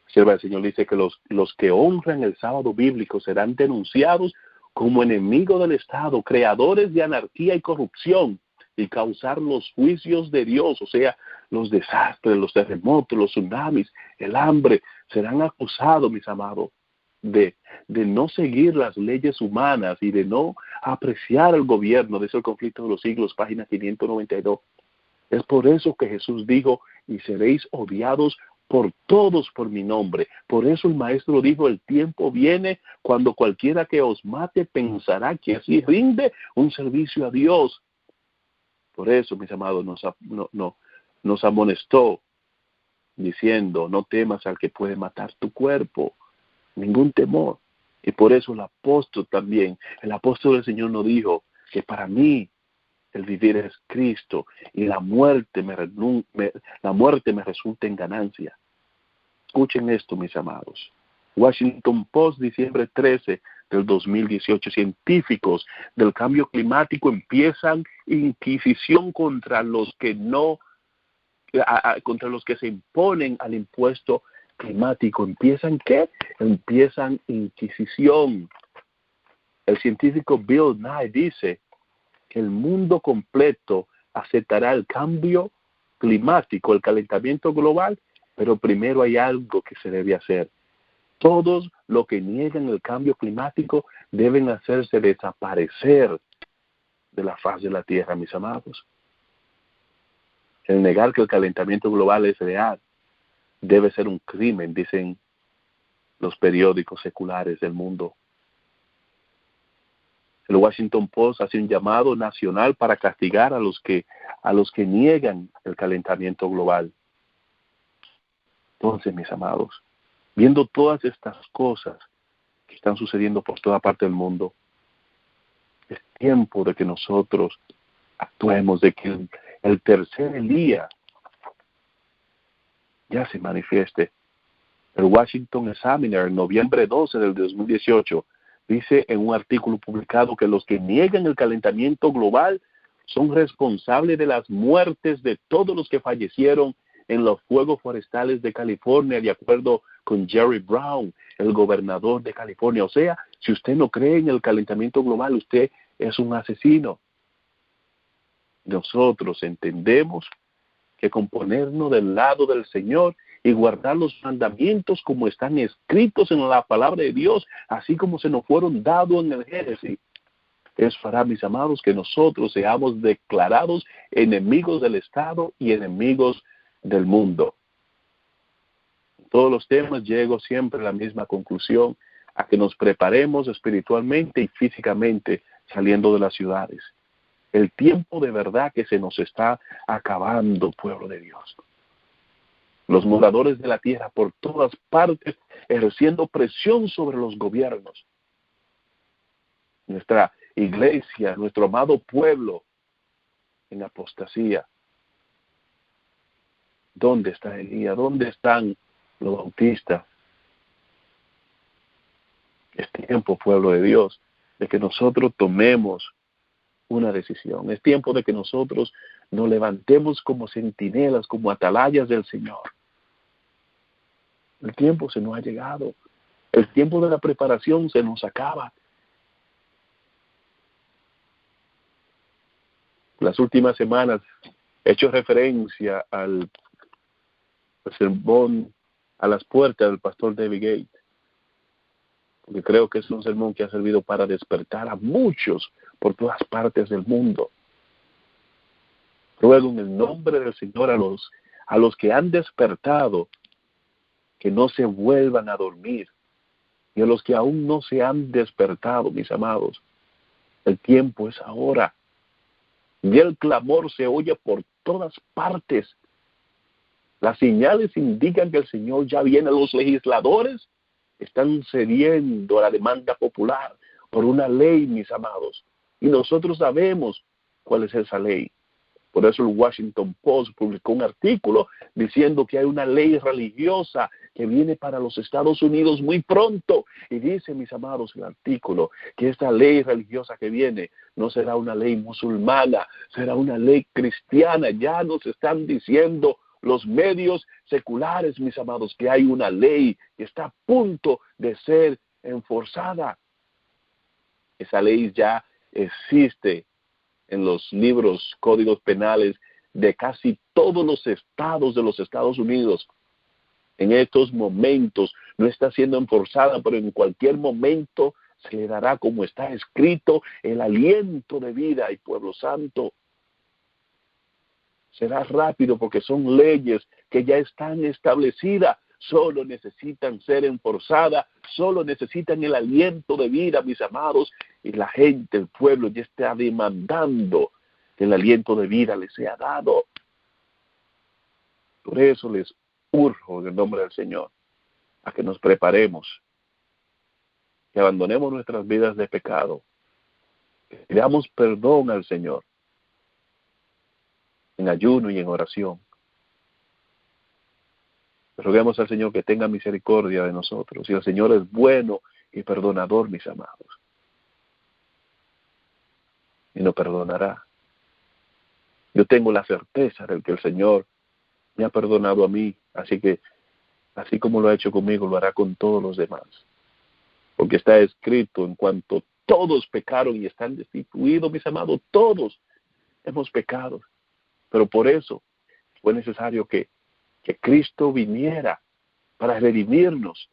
Sierva del Señor dice que los que honran el sábado bíblico serán denunciados como enemigos del Estado, creadores de anarquía y corrupción, y causar los juicios de Dios, o sea, los desastres, los terremotos, los tsunamis, el hambre, serán acusados, mis amados, de no seguir las leyes humanas y de no apreciar el gobierno. De ese conflicto de los siglos, página 592. Es por eso que Jesús dijo, y seréis odiados por todos por mi nombre. Por eso el Maestro dijo, el tiempo viene cuando cualquiera que os mate pensará que así rinde un servicio a Dios. Por eso, mis amados, nos amonestó diciendo, no temas al que puede matar tu cuerpo, ningún temor. Y por eso el apóstol del Señor nos dijo que para mí el vivir es Cristo y la muerte me resulta en ganancia. Escuchen esto, mis amados. Washington Post, diciembre 13 del 2018. Científicos del cambio climático empiezan inquisición contra los que se imponen al impuesto climático. ¿Empiezan qué? Empiezan inquisición. El científico Bill Nye dice que el mundo completo aceptará el cambio climático, el calentamiento global, pero primero hay algo que se debe hacer. Todos los que niegan el cambio climático deben hacerse desaparecer de la faz de la tierra, mis amados. El negar que el calentamiento global es real debe ser un crimen, dicen los periódicos seculares del mundo. El Washington Post hace un llamado nacional para castigar a los que niegan el calentamiento global. Entonces, mis amados, viendo todas estas cosas que están sucediendo por toda parte del mundo, es tiempo de que nosotros actuemos, de que el tercer Elías ya se manifieste. El Washington Examiner, en noviembre 12 del 2018, dice en un artículo publicado que los que niegan el calentamiento global son responsables de las muertes de todos los que fallecieron en los fuegos forestales de California, de acuerdo con Jerry Brown, el gobernador de California. O sea, si usted no cree en el calentamiento global, usted es un asesino. Nosotros entendemos que con ponernos del lado del Señor y guardar los mandamientos como están escritos en la palabra de Dios, así como se nos fueron dados en el Génesis, eso hará, mis amados, que nosotros seamos declarados enemigos del Estado y enemigos del mundo. En todos los temas llego siempre a la misma conclusión, a que nos preparemos espiritualmente y físicamente saliendo de las ciudades. El tiempo de verdad que se nos está acabando, pueblo de Dios. Los moradores de la tierra por todas partes ejerciendo presión sobre los gobiernos. Nuestra iglesia, nuestro amado pueblo en apostasía. ¿Dónde está Elías? ¿Dónde están los bautistas? Es tiempo, pueblo de Dios, de que nosotros tomemos una decisión. Es tiempo de que nosotros nos levantemos como centinelas, como atalayas del Señor. El tiempo se nos ha llegado. El tiempo de la preparación se nos acaba. Las últimas semanas he hecho referencia al sermón a las puertas del pastor David Gates, porque creo que es un sermón que ha servido para despertar a muchos por todas partes del mundo. Ruego en el nombre del Señor a los que han despertado, que no se vuelvan a dormir. Y a los que aún no se han despertado, mis amados, el tiempo es ahora. Y el clamor se oye por todas partes. Las señales indican que el Señor ya viene. Los legisladores están cediendo a la demanda popular por una ley, mis amados. Y nosotros sabemos cuál es esa ley. Por eso el Washington Post publicó un artículo diciendo que hay una ley religiosa que viene para los Estados Unidos muy pronto. Y dice, mis amados, el artículo, que esta ley religiosa que viene no será una ley musulmana, será una ley cristiana. Ya nos están diciendo los medios seculares, mis amados, que hay una ley que está a punto de ser enforzada. Esa ley ya existe en los libros, códigos penales de casi todos los estados de los Estados Unidos. En estos momentos no está siendo enforzada, pero en cualquier momento se le dará, como está escrito, el aliento de vida. Y pueblo santo, será rápido porque son leyes que ya están establecidas. Solo necesitan ser enforzadas, solo necesitan el aliento de vida, mis amados, y la gente, el pueblo ya está demandando que el aliento de vida les sea dado. Por eso les urjo en el nombre del Señor a que nos preparemos, que abandonemos nuestras vidas de pecado, que pidamos perdón al Señor en ayuno y en oración. Roguemos al Señor que tenga misericordia de nosotros. Y el Señor es bueno y perdonador, mis amados. Y nos perdonará. Yo tengo la certeza de que el Señor me ha perdonado a mí. Así que, así como lo ha hecho conmigo, lo hará con todos los demás. Porque está escrito, en cuanto todos pecaron y están destituidos, mis amados, todos hemos pecado. Pero por eso fue necesario que Cristo viniera para redimirnos.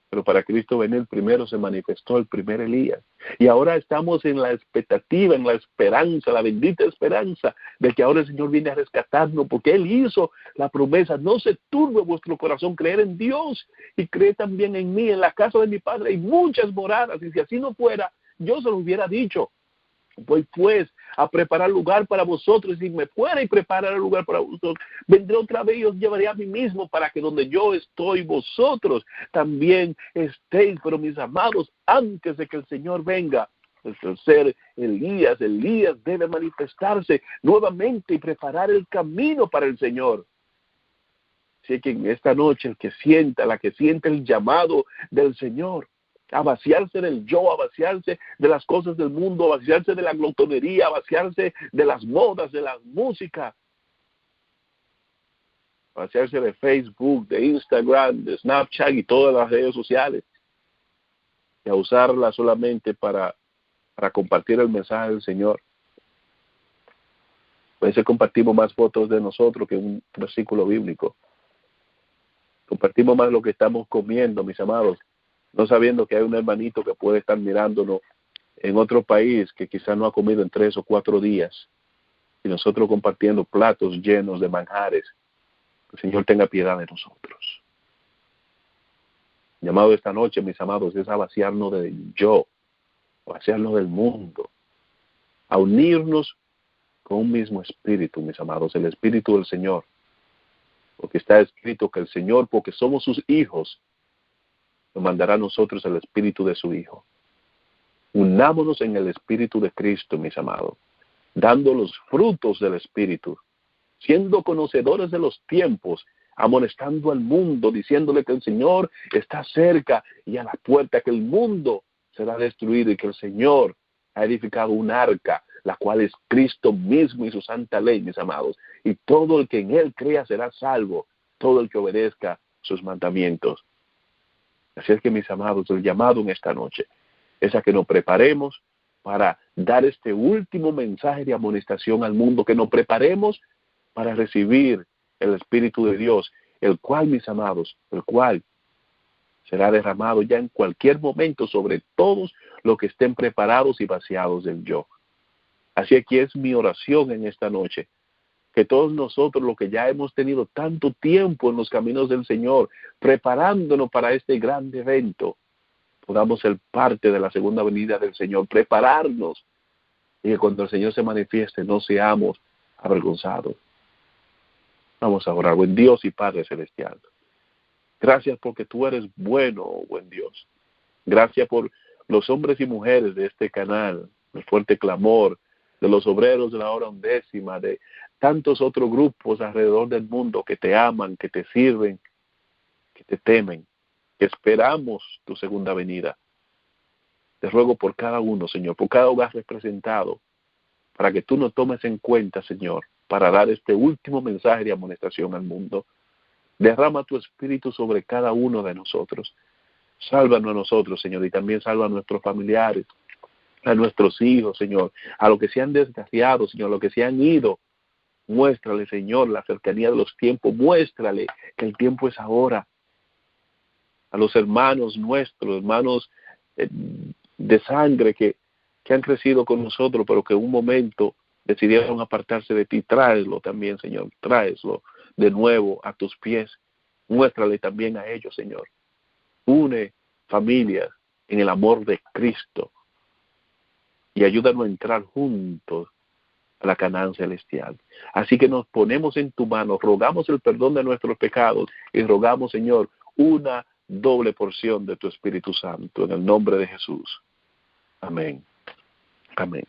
Pero para Cristo venir primero se manifestó el primer Elías. Y ahora estamos en la expectativa, en la esperanza, la bendita esperanza de que ahora el Señor viene a rescatarnos, porque Él hizo la promesa: no se turbe vuestro corazón, creer en Dios y creer también en mí. En la casa de mi Padre hay muchas moradas, y si así no fuera, yo se lo hubiera dicho. Voy pues a preparar lugar para vosotros, y si me fuera y preparar el lugar para vosotros, vendré otra vez y os llevaré a mí mismo, para que donde yo estoy, vosotros también estéis. Pero mis amados, antes de que el Señor venga, el tercer Elías debe manifestarse nuevamente y preparar el camino para el Señor. Así que en esta noche la que sienta el llamado del Señor, a vaciarse del yo, a vaciarse de las cosas del mundo, a vaciarse de la glotonería, a vaciarse de las modas, de la música, a vaciarse de Facebook, de Instagram, de Snapchat y todas las redes sociales, y a usarla solamente para compartir el mensaje del Señor. A veces compartimos más fotos de nosotros que un versículo bíblico. Compartimos más lo que estamos comiendo, mis amados, no sabiendo que hay un hermanito que puede estar mirándonos en otro país que quizás no ha comido en 3 o 4 días, y nosotros compartiendo platos llenos de manjares. Que el Señor tenga piedad de nosotros. El llamado de esta noche, mis amados, es a vaciarnos del yo, a vaciarnos del mundo, a unirnos con un mismo espíritu, mis amados, el espíritu del Señor. Porque está escrito que el Señor, porque somos sus hijos, nos mandará a nosotros el espíritu de su Hijo. Unámonos en el espíritu de Cristo, mis amados, dando los frutos del espíritu, siendo conocedores de los tiempos, amonestando al mundo, diciéndole que el Señor está cerca y a la puerta, que el mundo será destruido y que el Señor ha edificado un arca, la cual es Cristo mismo y su santa ley, mis amados. Y todo el que en Él crea será salvo, todo el que obedezca sus mandamientos. Así es que, mis amados, el llamado en esta noche es a que nos preparemos para dar este último mensaje de amonestación al mundo, que nos preparemos para recibir el Espíritu de Dios, el cual, mis amados, el cual será derramado ya en cualquier momento sobre todos los que estén preparados y vaciados del yo. Así que es mi oración en esta noche, que todos nosotros, los que ya hemos tenido tanto tiempo en los caminos del Señor, preparándonos para este gran evento, podamos ser parte de la segunda venida del Señor, prepararnos, y que cuando el Señor se manifieste no seamos avergonzados. Vamos a orar. Buen Dios y Padre Celestial, gracias porque tú eres bueno, buen Dios. Gracias por los hombres y mujeres de este canal, el Fuerte Clamor, de los obreros de la hora undécima, de tantos otros grupos alrededor del mundo que te aman, que te sirven, que te temen, que esperamos tu segunda venida. Te ruego por cada uno, Señor, por cada hogar representado, para que tú nos tomes en cuenta, Señor, para dar este último mensaje de amonestación al mundo. Derrama tu espíritu sobre cada uno de nosotros. Sálvanos a nosotros, Señor, y también salva a nuestros familiares, a nuestros hijos, Señor, a los que se han desgraciado, Señor, a los que se han ido. Muéstrale, Señor, la cercanía de los tiempos. Muéstrale que el tiempo es ahora. A los hermanos nuestros, hermanos de sangre que han crecido con nosotros, pero que en un momento decidieron apartarse de ti. Tráeslo también, Señor. Tráeslo de nuevo a tus pies. Muéstrale también a ellos, Señor. Une familias en el amor de Cristo y ayúdanos a entrar juntos a la Canaán celestial. Así que nos ponemos en tu mano, rogamos el perdón de nuestros pecados y rogamos, Señor, una doble porción de tu Espíritu Santo en el nombre de Jesús. Amén. Amén.